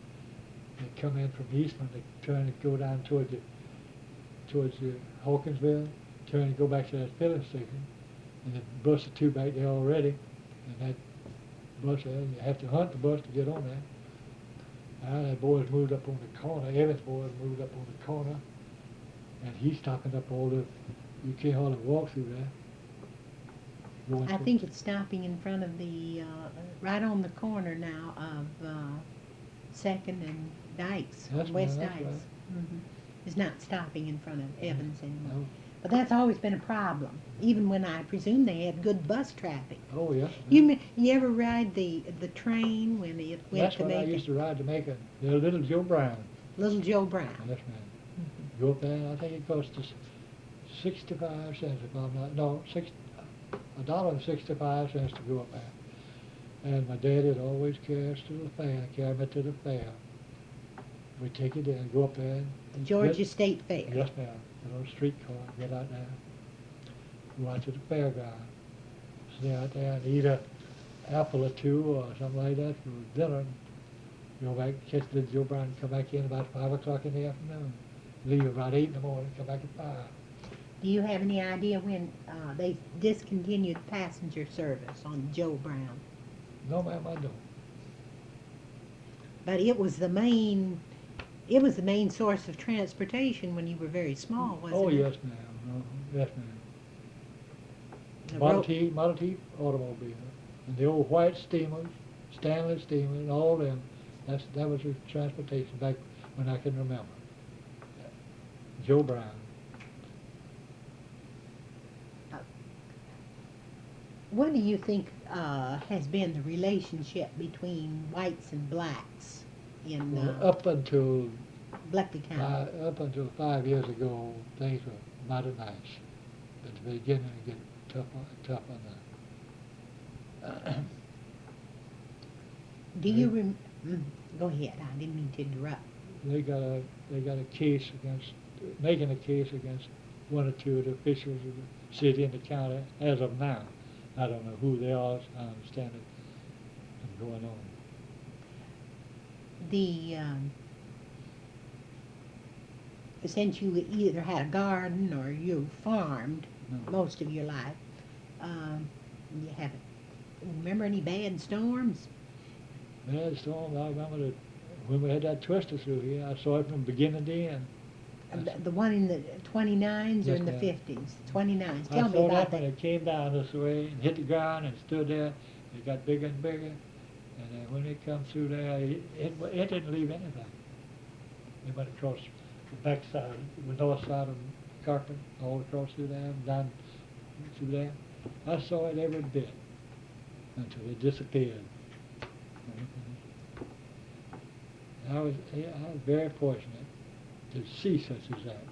They come in from Eastman, they turn and go down towards the Hawkinsville, turn and go back to that filling station, and the bus or two back there already, and that bus there, you have to hunt the bus to get on there. Now that boy's moved up on the corner, Evans boy's moved up on the corner, and he's stopping up all the, you can't hardly walk through there. I think it's stopping in front of the, right on the corner now of 2nd and Dykes, That's West right, that's Dykes. right. Mm-hmm. It's not stopping in front of Evans anymore. No. But that's always been a problem, even when I presume they had good bus traffic. Oh, yes. You ever ride the train when it went That's to what I Macon? used to ride to Macon, the little Joe Brown. Little Joe Brown. Yes, ma'am. Go up there, I think it cost us 65 cents, if I'm not, no, $1.65 to go up there. And my dad would always carry us to the fair, carry me to the fair. We'd take it in, go up there. The Georgia State Fair. Yes, ma'am. A little streetcar, get out there, go out to the fairground, stay out there and eat a apple or two or something like that for dinner. Go back, catch the Joe Brown, come back in about 5 o'clock in the afternoon. Leave about 8 in the morning, come back at 5. Do you have any idea when they discontinued passenger service on Joe Brown? No, ma'am, I don't. But it was the main source of transportation when you were very small, wasn't Oh, it? yes, ma'am. Yes, ma'am. The Model T automobile, and the old white steamers, Stanley steamers, all them. That was the transportation back when I can remember. Joe Brown. What do you think has been the relationship between whites and blacks in Up until Bleckley County? up until 5 years ago, things were mighty nice. At the beginning, it get tough on the. Do you go ahead? I didn't mean to interrupt. They got a case making a case against one or two of the officials of the city and the county as of now. I don't know who they are. I understand it going on. Since you either had a garden or you farmed No. most of your life, you haven't remember any bad storms? Bad storm. I remember that when we had that twister through here, I saw it from beginning to end. The one in the 29s or Yes, in the ma'am. 50s? 29s. I Tell me saw about that when that. it came down this way and hit the ground and stood there. It got bigger and bigger, and then when it come through there, it didn't leave anything. It went across the back side, the north side of Carpet, all across through there, down through there. I saw it every bit until it disappeared. I was very fortunate to see such as that.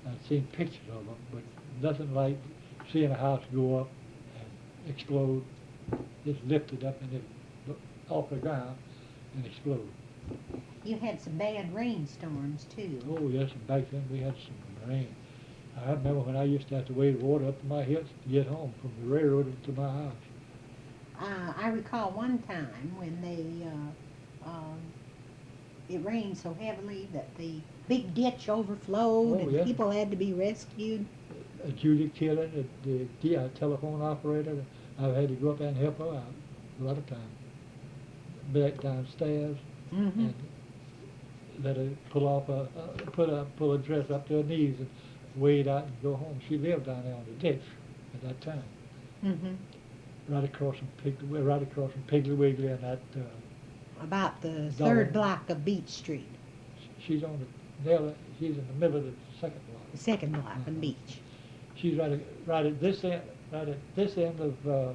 I've seen pictures of them, but nothing like seeing a house go up and explode, just lifted up and it off the ground and explode. You had some bad rainstorms too. Oh yes, and back then we had some rain. I remember when I used to have to wade water up to my hips to get home from the railroad to my house. I recall one time when it rained so heavily that the big ditch overflowed and yeah. people had to be rescued. Judy Killen, the telephone operator, I've had to go up there and help her out a lot of times. Back downstairs Mm-hmm. and let her pull a dress up to her knees and wade out and go home. She lived down there on the ditch at that time, Mm-hmm. right across from Piggly Wiggly and that. About the Dollar. third block of Beach Street, She's on the she's in the middle of the second block. the second block on Beach. She's right at this end of the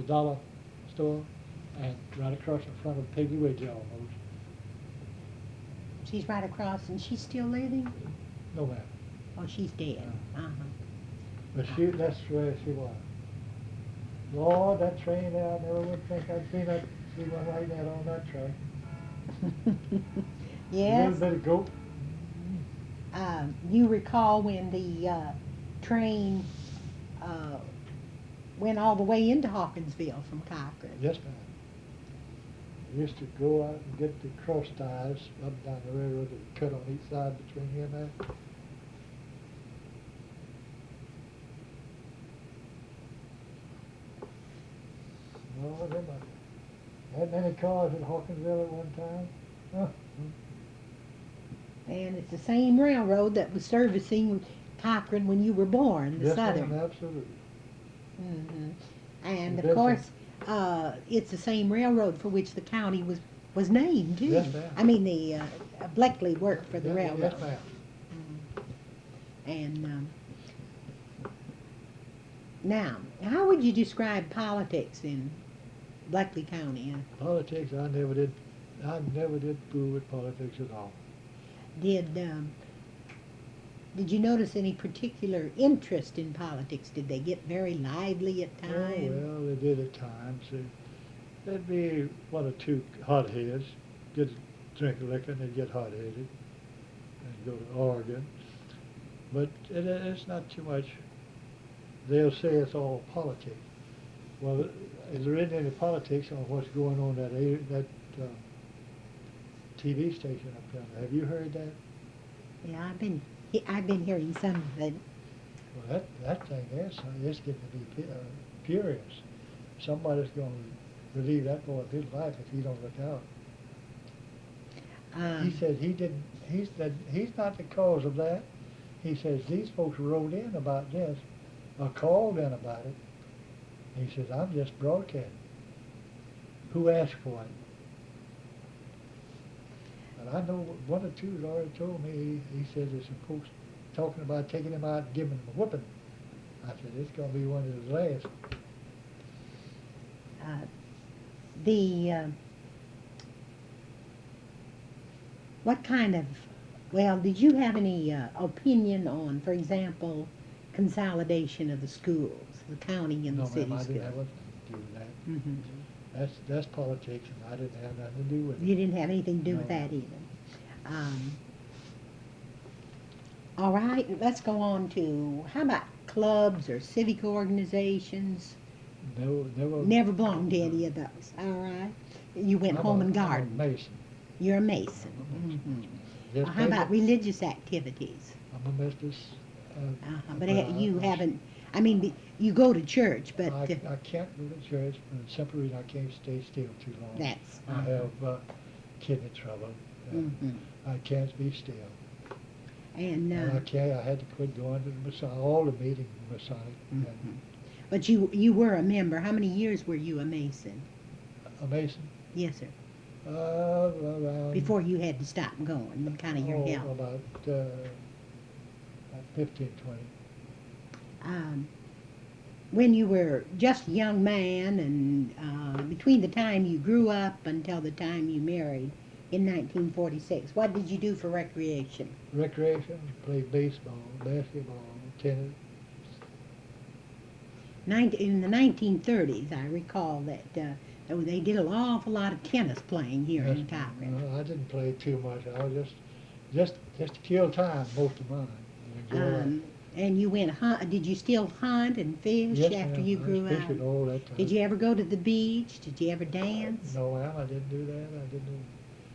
dollar store, and right across in front of Piggy Woods almost. She's right across, and she's still living? No ma'am. Oh, she's dead. Uh-huh. But that's where she was. Lord, that train there, I never would think I'd see one like that on that train. A Yes. little bit of goat. You recall when the train uh, went all the way into Hawkinsville from Cochran? Yes, ma'am. We used to go out and get the cross ties up and down the railroad that were cut on each side between here and there. No, there had many cars in Hawkinsville at one time. Huh. And it's the same railroad that was servicing Cochran when you were born, the Yes, Southern. ma'am, absolutely. Hmm. And It of does course, it's the same railroad for which the county was named too. Yes, ma'am. I mean, the Bleckley worked for the Yeah, railroad. yes, ma'am. And now, how would you describe politics in Bleckley County? Politics, I never did fool with politics at all. Did you notice any particular interest in politics? Did they get very lively at times? Oh, well, they did at times. There'd be one or two hotheads, get a drink of liquor and they'd get hot-headed and go to Oregon. But it's not too much. They'll say it's all politics. Well, there isn't any politics on what's going on that TV station up there. Have you heard that? Yeah, I've been hearing some of it. Well, that thing there, son, it's getting to be furious. Somebody's going to relieve that boy of his life if he don't look out. He said he's not the cause of that. He says these folks wrote in about this, or called in about it. He says, I'm just broadcasting. Who asked for it? But I know one or two has already told me, he said there's some folks talking about taking him out and giving him a whooping. I said, it's going to be one of his last. What kind of, well, did you have any opinion on, for example, consolidation of the schools, the county and the city No, ma'am, I schools? didn't have nothing to do with that. Mm-hmm. That's politics, and I didn't have nothing to do with it. You didn't have anything to do with No. that either. All right, let's go on to, how about clubs or civic organizations? No, never. Never belonged to any of those. All right. You went home and I'm garden. a Mason. You're a Mason. I'm a Mason. Mm-hmm. Just How about maybe- religious activities? I'm a Methodist. But you haven't, I mean, you go to church, but I can't go to church for the simple reason I can't stay still too long. that's... I have kidney trouble. Mhm. I can't be still. And, And I had to quit going to the Masonic, all the meetings in Masonic. Mhm. And But you were a member. How many years were you a Mason? a Mason. Yes, sir. Around, Before you had to stop going, and kind of your health. about 15, 20. When you were just a young man, and between the time you grew up until the time you married in 1946, what did you do for recreation? Recreation, play baseball, basketball, tennis. In the 1930s, I recall that they did an awful lot of tennis playing here in Cochran. I didn't play too much. I was just to kill time most of mine. And you went hunt. Did you still hunt and fish Yes, after ma'am. you I grew was up? fishing all that time. Did you ever go to the beach? Did you ever dance? No, ma'am, I didn't do that. I didn't do.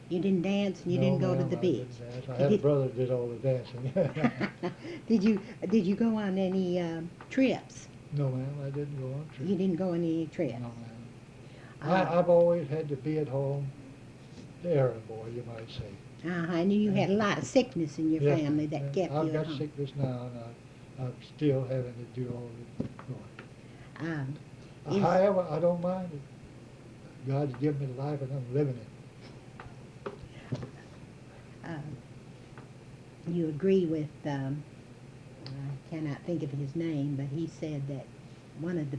You didn't dance and you No, didn't go to ma'am, the I beach. didn't dance. I had a brother that did all the dancing. Did you go on any trips? No, ma'am, I didn't go on trips. You didn't go on any trips. No, ma'am. I've always had to be at home, the errand boy, you might say. And you had a lot of sickness in your Yes, family that ma'am. kept I've you at got home. sickness now, and I'm still having to do all the going. Is- However, I don't mind it. God's given me the life, and I'm living it. You agree with, I cannot think of his name, but he said that one of the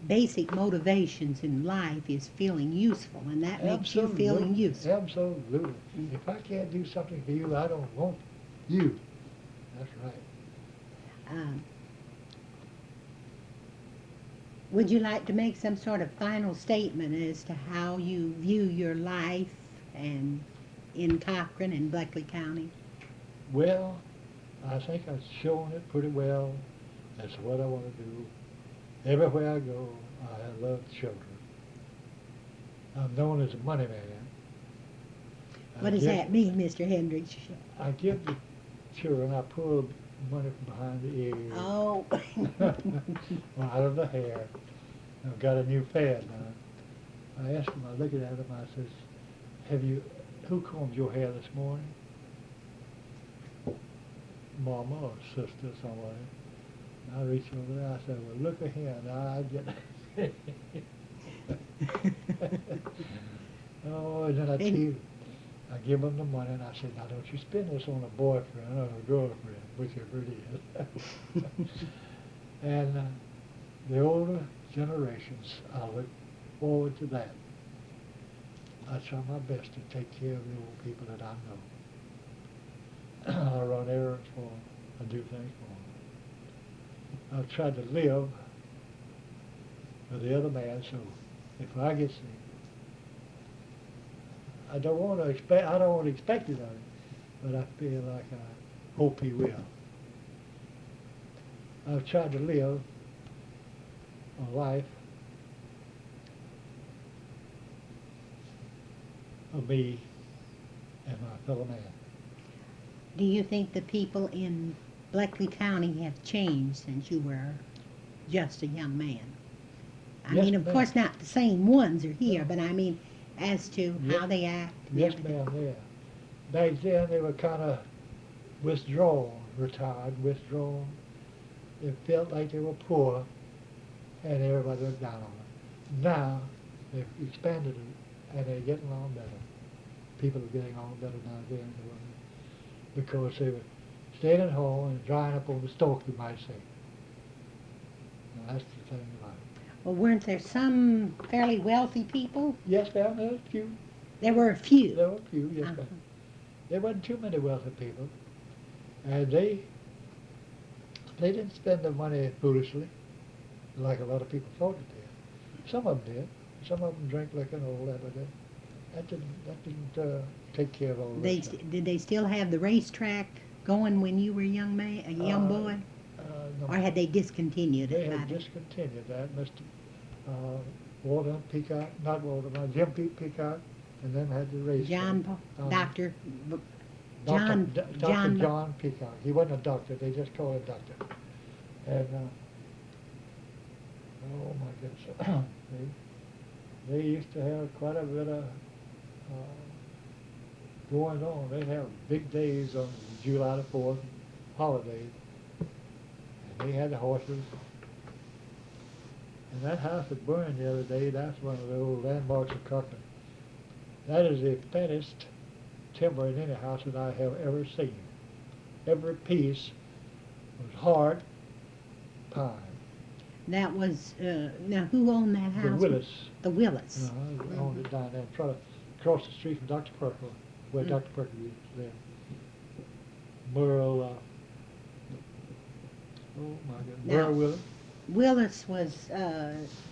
basic motivations in life is feeling useful, and that makes you feeling useful. Absolutely. Mm. If I can't do something for you, I don't want you. That's right. Um, would you like to make some sort of final statement as to how you view your life and in Cochran and Bleckley County? Well, I think I've shown it pretty well. That's what I want to do. Everywhere I go, I love children. I'm known as a money man. What does that mean, Mr. Hendricks? I give the children, I pull money from behind the ears, Oh. or out of the hair. I've got a new fad now. I ask them, I look at them, I says, who combed your hair this morning? Mama or sister, somebody. And I reach over there, I say, well, look at here, now I get Oh, and then I give them the money, and I say, now don't you spend this on a boyfriend or a girlfriend, whichever it is. And the older generations, I look forward to that. I try my best to take care of the old people that I know. I run errands for them. I do things for them. I've tried to live for the other man, so if I get sick, I don't want to expect it of him, but I feel like I hope he will. I've tried to live a life of me and my fellow man. Do you think the people in Bleckley County have changed since you were just a young man? I Yes, mean, of ma'am. course, not the same ones are here, No. but I mean, as to Yes. how they act. And Yes, everything. ma'am, yeah. Back then, they were kind of withdrawn. They felt like they were poor, and everybody looked down on them. Now, they've expanded it, and they're getting along better. People are getting along better now than they were, because they were staying at home and drying up on the stalk, you might say. Now, that's the thing about it. Well, weren't there some fairly wealthy people? Yes, ma'am, there were a few. There were a few. There were a few, yes, Uh-huh. ma'am. There wasn't too many wealthy people, and they didn't spend their money foolishly, like a lot of people thought it did. Some of them did. Some of them drank liquor and all that, but that didn't take care of all They, that stuff. did they still have the racetrack going when you were a young boy? No, Or had they discontinued they it? had discontinued that. Mr. Walter Peacock, not Walter, Jim Peacock, and then had the race. Dr. Dr. John Peacock. He wasn't a doctor. They just called him doctor. And oh my goodness, they used to have quite a bit of going on. They'd have big days on July the 4th, holidays, and they had the horses. And that house that burned the other day, that's one of the old landmarks of Cochran. That is the fattest timber in any house that I have ever seen. Every piece was hard pine. That was, now who owned that house? The Willis. The Willis. Owned it down there in front of, across the street from Dr. Perkle, where Dr. Perkle used to live. Merle, oh my God, Now, Merle Willis. Willis was,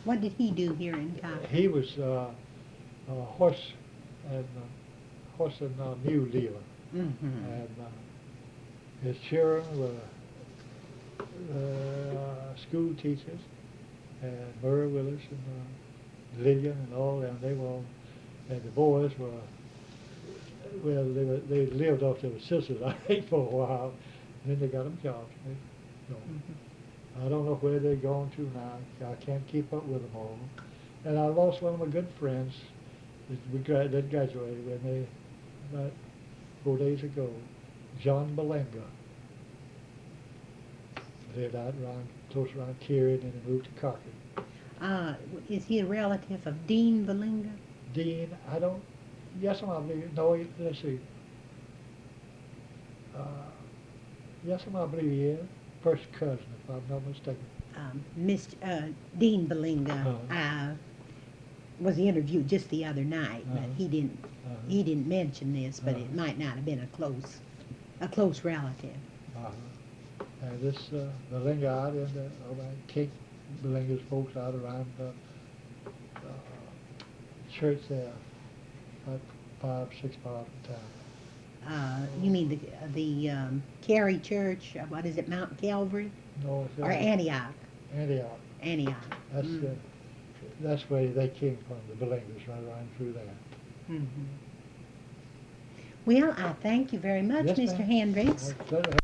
what did he do here in Cochran? He was a horse and mule dealer. Mm-hmm. And his children were school teachers, and Merle Willis and Lillian and all them. They were all, and the boys were, well, they lived off their sisters, I think, for a while. And then they got them jobs. I don't know where they're going to now. I can't keep up with them all. And I lost one of my good friends that graduated with me about 4 days ago, John Belenga. Lived out close around Kieran, and he moved to Cochran. Is he a relative of Dean Belinga? Dean, yes, I believe, no, let's see. Yes, I believe he is. First cousin, if I'm not mistaken. Dean Belinga Uh-huh. was interviewed just the other night, but Uh-huh. he didn't mention this, but it Uh-huh. might not have been a close relative. And this Belinga out in the, Cape Belinga's folks out around the church there, about 5, 6 miles from town. You mean the Cary Church? What is it, Mount Calvary No, it's or Antioch? Antioch. Antioch. That's where they came from, the Belingas, right around through there. Mm-hmm. Well, I thank you very much, Yes, Mr. ma'am. Henricks. Pleasure